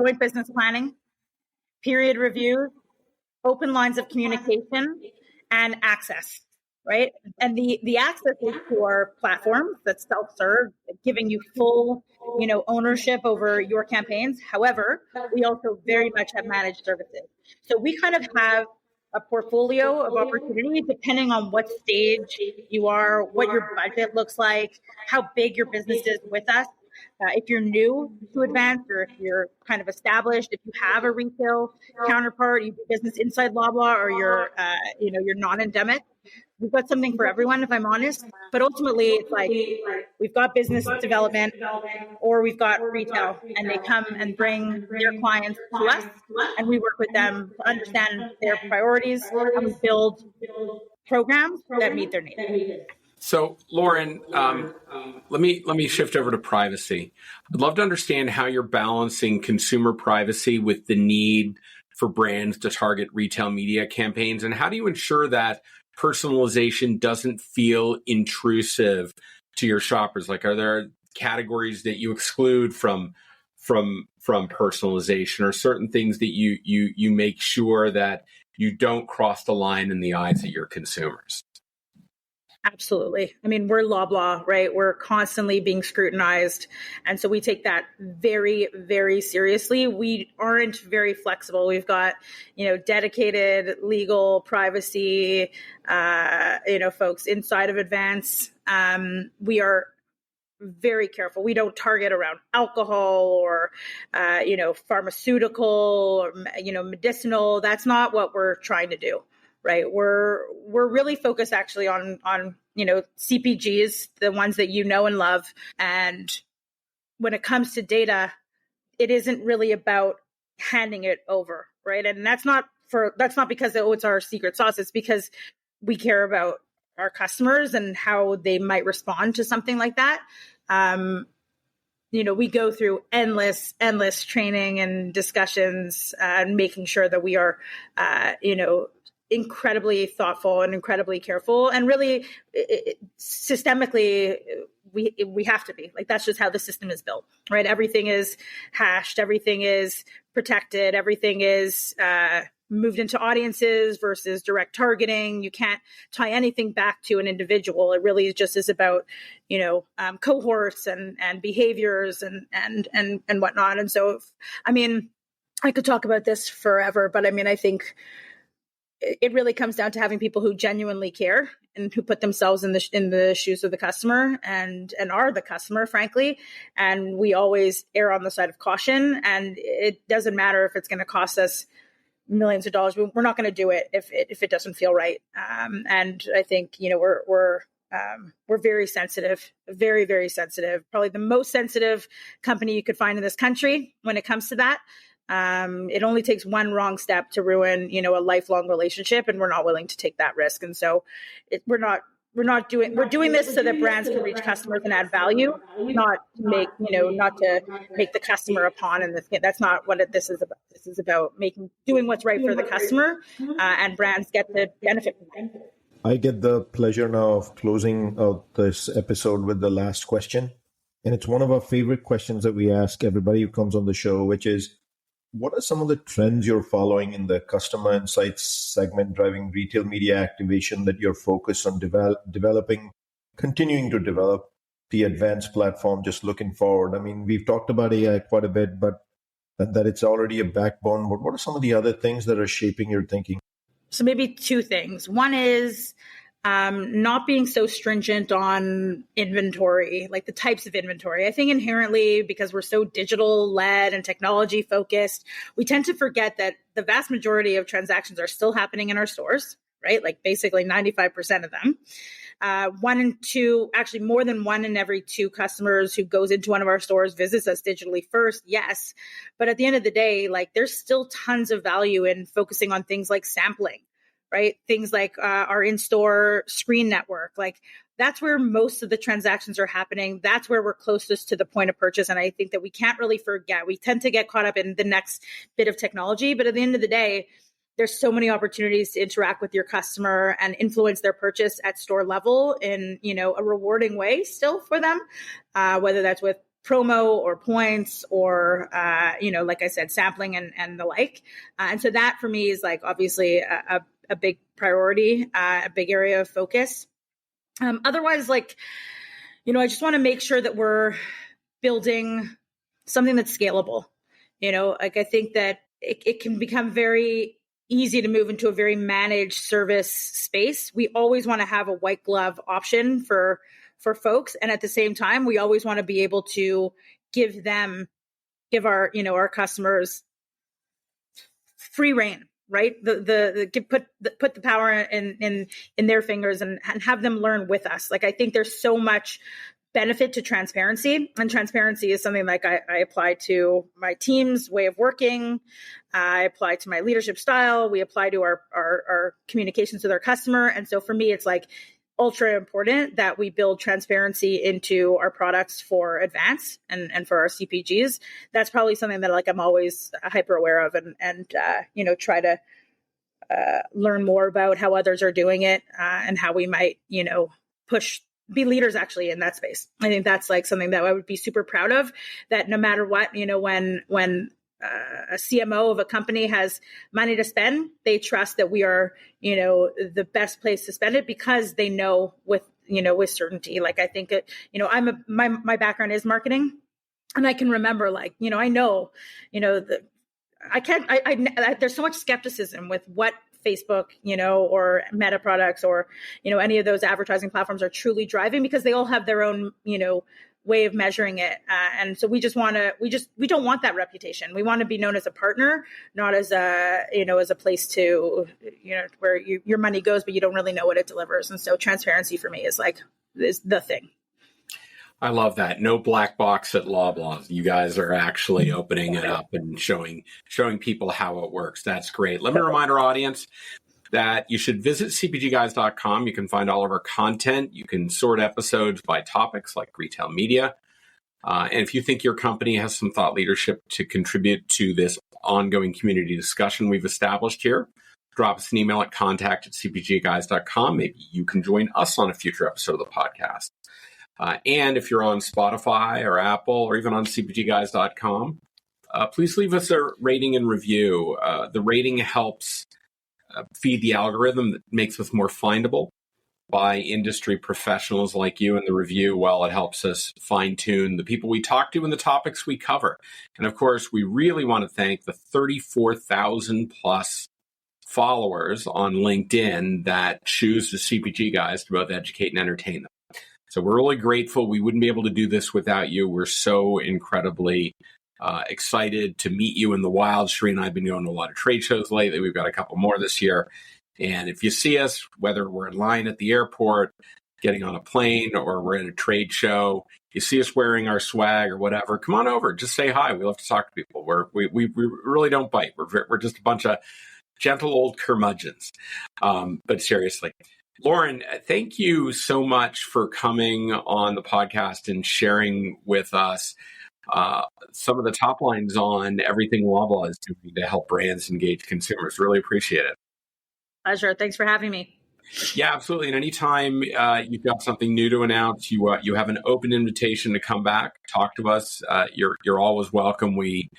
joint business planning, period reviews, open lines of communication, and access. Right. And the access is to our platform that's self-serve, giving you full, ownership over your campaigns. However, we also very much have managed services. So we kind of have a portfolio of opportunities depending on what stage you are, what your budget looks like, how big your business is with us. If you're new to Advance or if you're kind of established, if you have a retail counterpart, you do business inside Loblaw or you're non-endemic, we've got something for everyone, if I'm honest. But ultimately, it's like we've got business development or we've got retail, and they come and bring their clients to us, and we work with them to understand their priorities, and we build programs that meet their needs. So, Lauren, let me shift over to privacy. I'd love to understand how you're balancing consumer privacy with the need for brands to target retail media campaigns, and how do you ensure that personalization doesn't feel intrusive to your shoppers? Like, are there categories that you exclude from personalization, or certain things that you make sure that you don't cross the line in the eyes of your consumers? Absolutely. I mean, we're Loblaw, right? We're constantly being scrutinized. And so we take that very, very seriously. We aren't very flexible. We've got, dedicated legal privacy, folks inside of Advance. We are very careful. We don't target around alcohol or, pharmaceutical or, medicinal. That's not what we're trying to do. Right. We're really focused actually on CPGs, the ones that you know and love. And when it comes to data, it isn't really about handing it over. Right. And that's not because it's our secret sauce. It's because we care about our customers and how they might respond to something like that. We go through endless training and discussions and making sure that we are, incredibly thoughtful and incredibly careful, and really systemically we have to be. Like, that's just how the system is built, right? Everything is hashed, everything is protected, everything is moved into audiences versus direct targeting. You can't tie anything back to an individual. It really just is about, cohorts and behaviors and whatnot. And so, I could talk about this forever, but I think it really comes down to having people who genuinely care and who put themselves in the shoes of the customer and are the customer, frankly. And we always err on the side of caution. And it doesn't matter if it's going to cost us millions of dollars. We're not going to do it if it doesn't feel right. And I think, we're very sensitive, very, very sensitive, probably the most sensitive company you could find in this country when it comes to that. It only takes one wrong step to ruin, a lifelong relationship, and we're not willing to take that risk. And so we're doing this so that brands can reach customers and add value, not to make the customer a pawn in this. That's not what this is about. This is about doing what's right for the customer, and brands get the benefit from that. I get the pleasure now of closing out this episode with the last question. And it's one of our favorite questions that we ask everybody who comes on the show, which is, what are some of the trends you're following in the customer insights segment driving retail media activation that you're focused on continuing to develop the Advance platform, just looking forward? We've talked about AI quite a bit, but that it's already a backbone. But what are some of the other things that are shaping your thinking? So maybe two things. One is not being so stringent on inventory, like the types of inventory. I think inherently, because we're so digital led and technology focused, we tend to forget that the vast majority of transactions are still happening in our stores, right? Like basically 95% of them. More than 1 in every 2 customers who goes into one of our stores visits us digitally first. Yes. But at the end of the day, like, there's still tons of value in focusing on things like sampling, right? Things like our in-store screen network. Like, that's where most of the transactions are happening. That's where we're closest to the point of purchase. And I think that we can't really forget. We tend to get caught up in the next bit of technology. But at the end of the day, there's so many opportunities to interact with your customer and influence their purchase at store level in, a rewarding way still for them, whether that's with promo or points or, like I said, sampling and the like. And so that for me is like obviously a big priority, a big area of focus. Otherwise, I just want to make sure that we're building something that's scalable. I think that it can become very easy to move into a very managed service space. We always want to have a white glove option for folks. And at the same time, we always want to be able to give our customers free reign, right? Put the power in their fingers and have them learn with us. Like, I think there's so much benefit to transparency, and transparency is something like I apply to my team's way of working. I apply to my leadership style. We apply to our communications with our customer. And so for me, it's like ultra important that we build transparency into our products for Advance and for our CPGs. That's probably something that I'm always hyper aware of and try to learn more about how others are doing it and how we might, be leaders actually in that space. I think that's something that I would be super proud of, that no matter what, when a CMO of a company has money to spend, they trust that we are, the best place to spend it because they know with certainty. Like, I think my background is marketing, and I can remember there's so much skepticism with what Facebook, or Meta products or, any of those advertising platforms are truly driving, because they all have their own, way of measuring it. And so we don't want that reputation. We want to be known as a partner, not as a place to, where your money goes, but you don't really know what it delivers. And so transparency for me is the thing. I love that. No black box at Loblaw. You guys are actually opening it up and showing people how it works. That's great. Let me remind our audience, that you should visit cpgguys.com. You can find all of our content. You can sort episodes by topics like retail media. And if you think your company has some thought leadership to contribute to this ongoing community discussion we've established here, drop us an email at contact@cpgguys.com. Maybe you can join us on a future episode of the podcast. And if you're on Spotify or Apple or even on cpgguys.com, please leave us a rating and review. The rating helps feed the algorithm that makes us more findable by industry professionals like you. And the review, well, it helps us fine-tune the people we talk to and the topics we cover. And of course, we really want to thank the 34,000 plus followers on LinkedIn that choose the CPG Guys to both educate and entertain them. So we're really grateful. We wouldn't be able to do this without you. We're so incredibly excited to meet you in the wild. Sheree and I have been going to a lot of trade shows lately. We've got a couple more this year. And if you see us, whether we're in line at the airport, getting on a plane, or we're at a trade show, you see us wearing our swag or whatever, come on over. Just say hi. We love to talk to people. We really don't bite. We're just a bunch of gentle old curmudgeons. But seriously, Lauren, thank you so much for coming on the podcast and sharing with us some of the top lines on everything Loblaw is doing to help brands engage consumers. Really appreciate it. Pleasure. Thanks for having me. Yeah, absolutely. And anytime you've got something new to announce, you have an open invitation to come back, talk to us. You're always welcome. We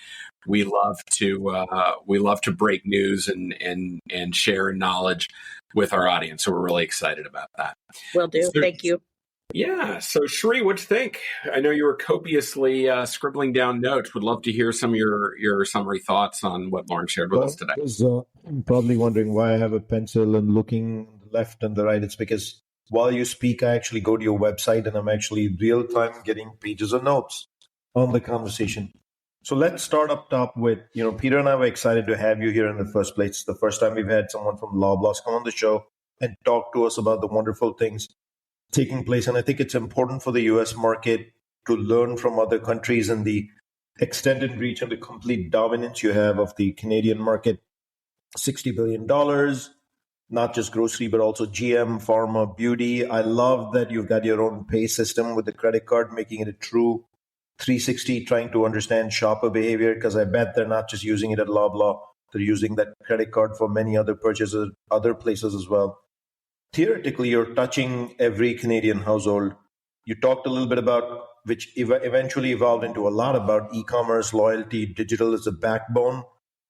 love to break news and share knowledge with our audience. So we're really excited about that. Will do. So, thank you. Yeah. So Sheree, what'd you think? I know you were copiously scribbling down notes. Would love to hear some of your summary thoughts on what Lauren shared with us today. I was probably wondering why I have a pencil and looking left and the right. It's because while you speak, I actually go to your website and I'm actually real time getting pages of notes on the conversation. So let's start up top with, Peter and I were excited to have you here in the first place. It's the first time we've had someone from Loblaw come on the show and talk to us about the wonderful things taking place. And I think it's important for the US market to learn from other countries and the extended reach and the complete dominance you have of the Canadian market. $60 billion, not just grocery, but also GM, pharma, beauty. I love that you've got your own pay system with the credit card, making it a true 360, trying to understand shopper behavior, because I bet they're not just using it at Loblaw. They're using that credit card for many other purchases, other places as well. Theoretically, you're touching every Canadian household. You talked a little bit about, which eventually evolved into a lot about e-commerce, loyalty, digital is a backbone.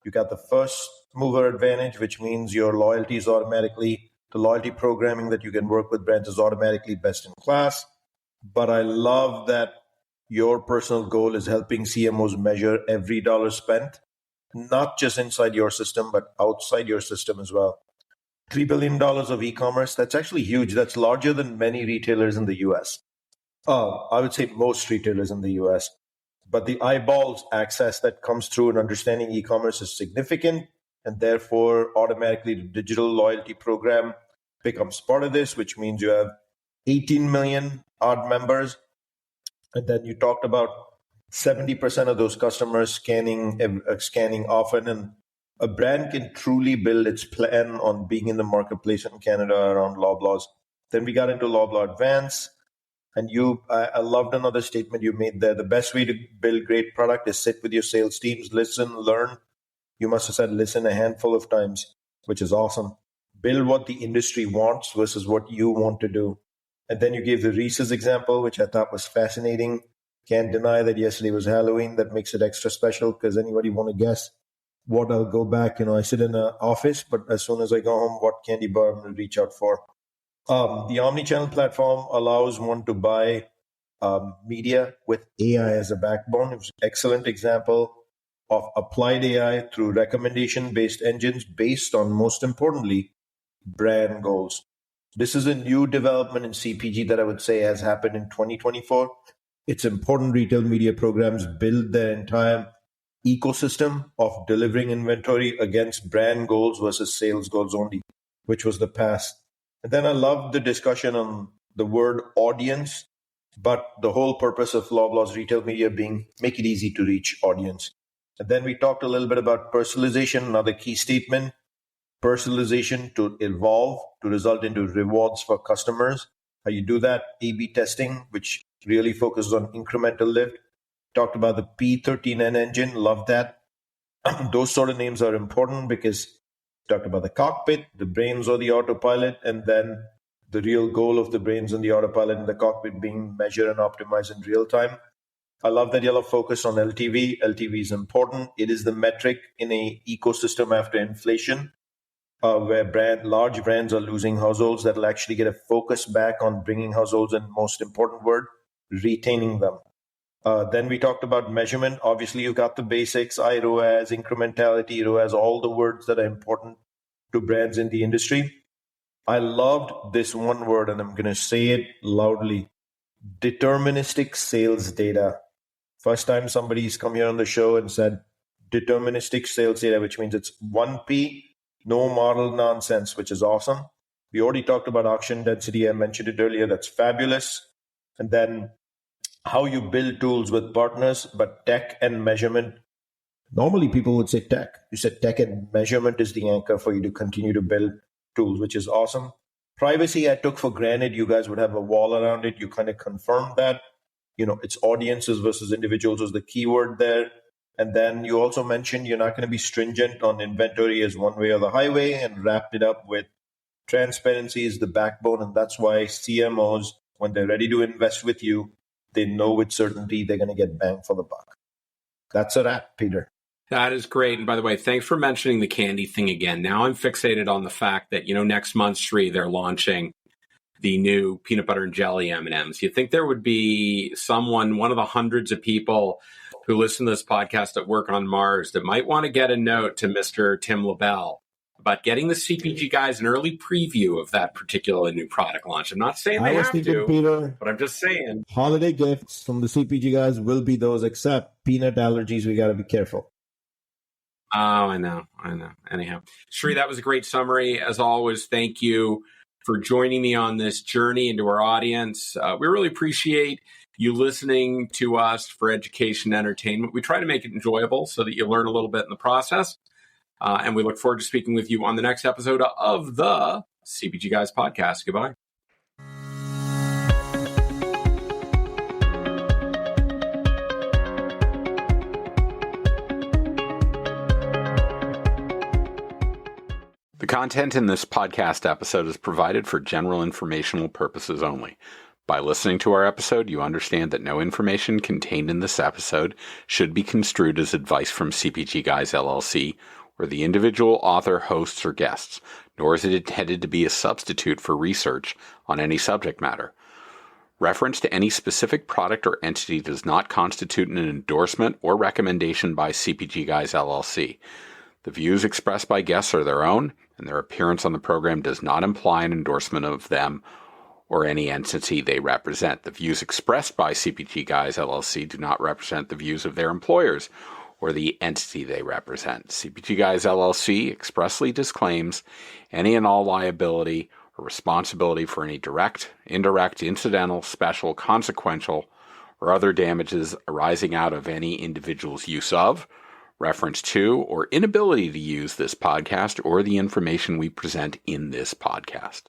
You got the first mover advantage, which means your loyalty is automatically, the loyalty programming that you can work with brands is automatically best in class. But I love that your personal goal is helping CMOs measure every dollar spent, not just inside your system, but outside your system as well. $3 billion of e-commerce, that's actually huge. That's larger than many retailers in the US. I would say most retailers in the US. But the eyeballs access that comes through and understanding e-commerce is significant. And therefore, automatically, the digital loyalty program becomes part of this, which means you have 18 million odd members. And then you talked about 70% of those customers scanning often. And a brand can truly build its plan on being in the marketplace in Canada around Loblaw's. Then we got into Loblaw Advance. And I loved another statement you made there. The best way to build great product is sit with your sales teams, listen, learn. You must have said listen a handful of times, which is awesome. Build what the industry wants versus what you want to do. And then you gave the Reese's example, which I thought was fascinating. Can't deny that yesterday was Halloween. That makes it extra special because anybody want to guess what I'll go back. I sit in an office, but as soon as I go home, what candy bar I'm going to reach out for. The omnichannel platform allows one to buy media with AI as a backbone. It was an excellent example of applied AI through recommendation-based engines based on, most importantly, brand goals. This is a new development in CPG that I would say has happened in 2024. It's important retail media programs build their entire ecosystem of delivering inventory against brand goals versus sales goals only, which was the past. And then I loved the discussion on the word audience, but the whole purpose of Loblaw's retail media being make it easy to reach audience. And then we talked a little bit about personalization, another key statement. personalization to evolve to result into rewards for customers. How you do that? A/B testing, which really focuses on incremental lift. Talked about the P13N engine. Love that. Those sort of names are important because talked about the cockpit, the brains or the autopilot, and then the real goal of the brains and the autopilot and the cockpit being measured and optimized in real time. I love that yellow focus on LTV. LTV is important. It is the metric in an ecosystem after inflation, where large brands are losing households. That'll actually get a focus back on bringing households, and most important word, retaining them. Then we talked about measurement. Obviously, you've got the basics, iROAS, incrementality, ROAS, all the words that are important to brands in the industry. I loved this one word, and I'm going to say it loudly: deterministic sales data. First time somebody's come here on the show and said deterministic sales data, which means it's 1P, no model nonsense, which is awesome. We already talked about auction density. I mentioned it earlier. That's fabulous. And then how you build tools with partners, but tech and measurement. Normally people would say tech. You said tech and measurement is the anchor for you to continue to build tools, which is awesome. Privacy, I took for granted. You guys would have a wall around it. You kind of confirmed that. It's audiences versus individuals was the keyword there. And then you also mentioned you're not going to be stringent on inventory as one way or the highway, and wrapped it up with transparency is the backbone. And that's why CMOs, when they're ready to invest with you, they know with certainty they're going to get bang for the buck. That's a wrap, Peter. That is great. And by the way, thanks for mentioning the candy thing again. Now I'm fixated on the fact that, next month, Sri, they're launching the new peanut butter and jelly M&Ms. You'd think there would be one of the hundreds of people who listen to this podcast that work on Mars that might want to get a note to Mr. Tim LaBelle about getting the CPG Guys an early preview of that particular new product launch. I'm not saying they have to, Peter, but I'm just saying. Holiday gifts from the CPG Guys will be those, except peanut allergies. We got to be careful. Oh, I know. Anyhow, Sri, that was a great summary. As always, thank you for joining me on this journey into our audience. We really appreciate you listening to us for education and entertainment. We try to make it enjoyable so that you learn a little bit in the process. And we look forward to speaking with you on the next episode of the CPG Guys podcast. Goodbye. The content in this podcast episode is provided for general informational purposes only. By listening to our episode, you understand that no information contained in this episode should be construed as advice from CPG Guys LLC or the individual author, hosts, or guests, nor is it intended to be a substitute for research on any subject matter. Reference to any specific product or entity does not constitute an endorsement or recommendation by CPG Guys LLC. The views expressed by guests are their own, and their appearance on the program does not imply an endorsement of them or any entity they represent. The views expressed by CPG Guys LLC do not represent the views of their employers or the entity they represent. CPG Guys LLC expressly disclaims any and all liability or responsibility for any direct, indirect, incidental, special, consequential, or other damages arising out of any individual's use of, reference to, or inability to use this podcast or the information we present in this podcast.